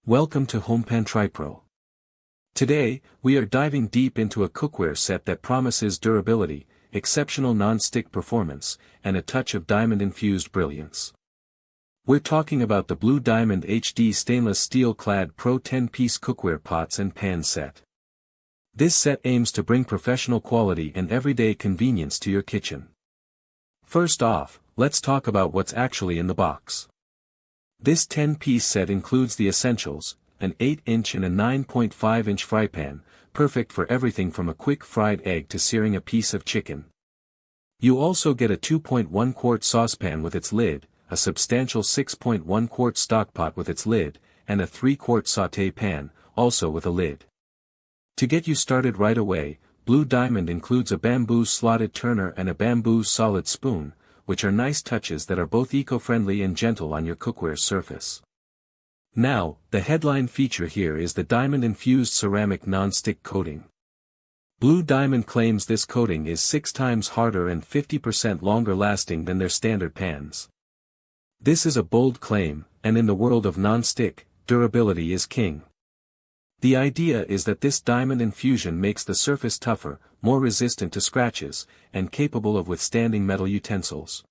Welcome to HomePan TriPro. Today, we are diving deep into a cookware set that promises durability, exceptional non-stick performance, and a touch of diamond-infused brilliance. We're talking about the Blue Diamond HD Stainless Steel Clad Pro 10-piece cookware pots and pan set. This set aims to bring professional quality and everyday convenience to your kitchen. First off, let's talk about what's actually in the box. This 10-piece set includes the essentials: an 8-inch and a 9.5-inch fry pan, perfect for everything from a quick fried egg to searing a piece of chicken. You also get a 2.1-quart saucepan with its lid, a substantial 6.1-quart stockpot with its lid, and a 3-quart sauté pan, also with a lid. To get you started right away, Blue Diamond includes a bamboo slotted turner and a bamboo solid spoon, which are nice touches that are both eco-friendly and gentle on your cookware surface. Now, the headline feature here is the diamond-infused ceramic non-stick coating. Blue Diamond claims this coating is 6 times harder and 50% longer lasting than their standard pans. This is a bold claim, and in the world of non-stick, durability is king. The idea is that this diamond infusion makes the surface tougher, more resistant to scratches, and capable of withstanding metal utensils.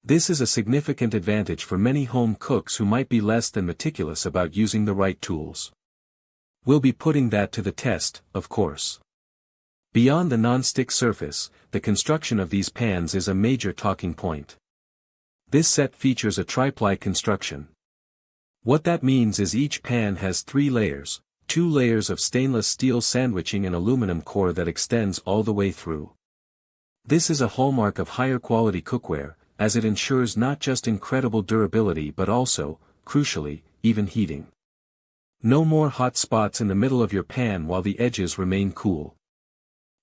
This is a significant advantage for many home cooks who might be less than meticulous about using the right tools. We'll be putting that to the test, of course. Beyond the non-stick surface, the construction of these pans is a major talking point. This set features a tri-ply construction. What that means is each pan has 3 layers. 2 layers of stainless steel sandwiching an aluminum core that extends all the way through. This is a hallmark of higher quality cookware, as it ensures not just incredible durability but also, crucially, even heating. No more hot spots in the middle of your pan while the edges remain cool.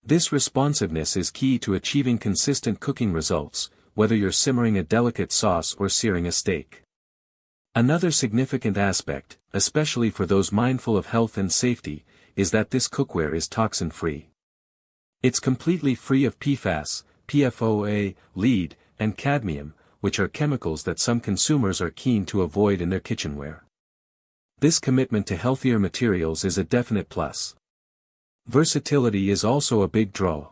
This responsiveness is key to achieving consistent cooking results, whether you're simmering a delicate sauce or searing a steak. Another significant aspect, especially for those mindful of health and safety, is that this cookware is toxin-free. It's completely free of PFAS, PFOA, lead, and cadmium, which are chemicals that some consumers are keen to avoid in their kitchenware. This commitment to healthier materials is a definite plus. Versatility is also a big draw.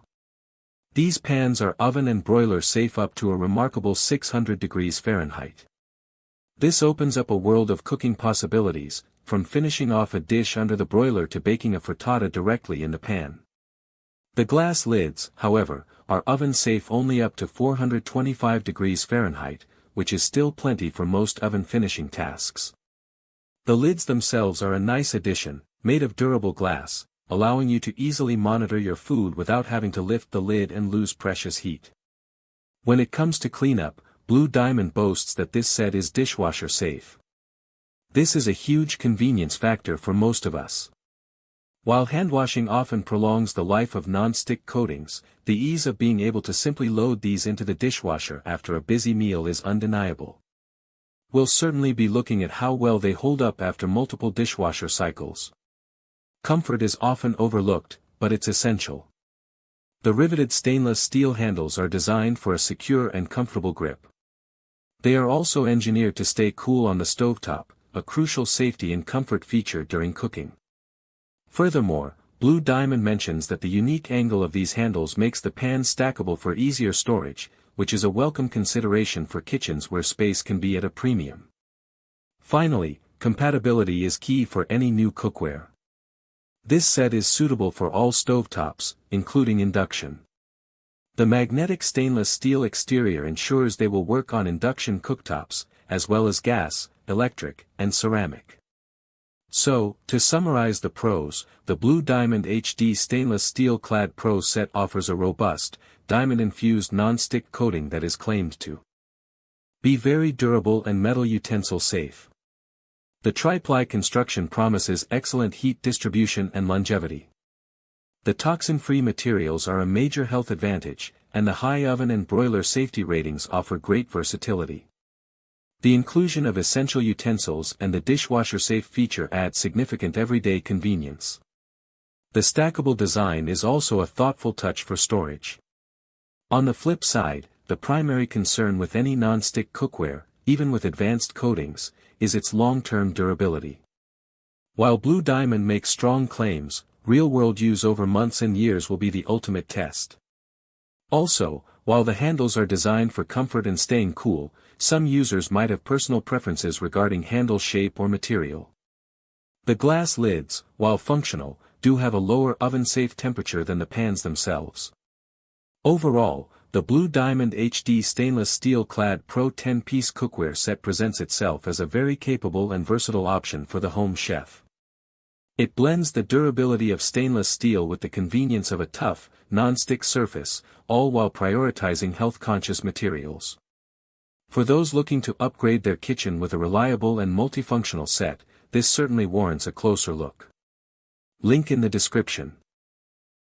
These pans are oven and broiler safe up to a remarkable 600 degrees Fahrenheit. This opens up a world of cooking possibilities, from finishing off a dish under the broiler to baking a frittata directly in the pan. The glass lids, however, are oven-safe only up to 425 degrees Fahrenheit, which is still plenty for most oven finishing tasks. The lids themselves are a nice addition, made of durable glass, allowing you to easily monitor your food without having to lift the lid and lose precious heat. When it comes to cleanup, Blue Diamond boasts that this set is dishwasher safe. This is a huge convenience factor for most of us. While handwashing often prolongs the life of non-stick coatings, the ease of being able to simply load these into the dishwasher after a busy meal is undeniable. We'll certainly be looking at how well they hold up after multiple dishwasher cycles. Comfort is often overlooked, but it's essential. The riveted stainless steel handles are designed for a secure and comfortable grip. They are also engineered to stay cool on the stovetop, a crucial safety and comfort feature during cooking. Furthermore, Blue Diamond mentions that the unique angle of these handles makes the pan stackable for easier storage, which is a welcome consideration for kitchens where space can be at a premium. Finally, compatibility is key for any new cookware. This set is suitable for all stovetops, including induction. The magnetic stainless steel exterior ensures they will work on induction cooktops, as well as gas, electric, and ceramic. So, to summarize the pros, the Blue Diamond HD Stainless Steel Clad Pro set offers a robust, diamond-infused non-stick coating that is claimed to be very durable and metal utensil safe. The tri-ply construction promises excellent heat distribution and longevity. The toxin-free materials are a major health advantage, and the high oven and broiler safety ratings offer great versatility. The inclusion of essential utensils and the dishwasher-safe feature add significant everyday convenience. The stackable design is also a thoughtful touch for storage. On the flip side, the primary concern with any non-stick cookware, even with advanced coatings, is its long-term durability. While Blue Diamond makes strong claims, real-world use over months and years will be the ultimate test. Also, while the handles are designed for comfort and staying cool, some users might have personal preferences regarding handle shape or material. The glass lids, while functional, do have a lower oven-safe temperature than the pans themselves. Overall, the Blue Diamond HD Stainless Steel Clad Pro 10-piece cookware set presents itself as a very capable and versatile option for the home chef. It blends the durability of stainless steel with the convenience of a tough, non-stick surface, all while prioritizing health-conscious materials. For those looking to upgrade their kitchen with a reliable and multifunctional set, this certainly warrants a closer look. Link in the description.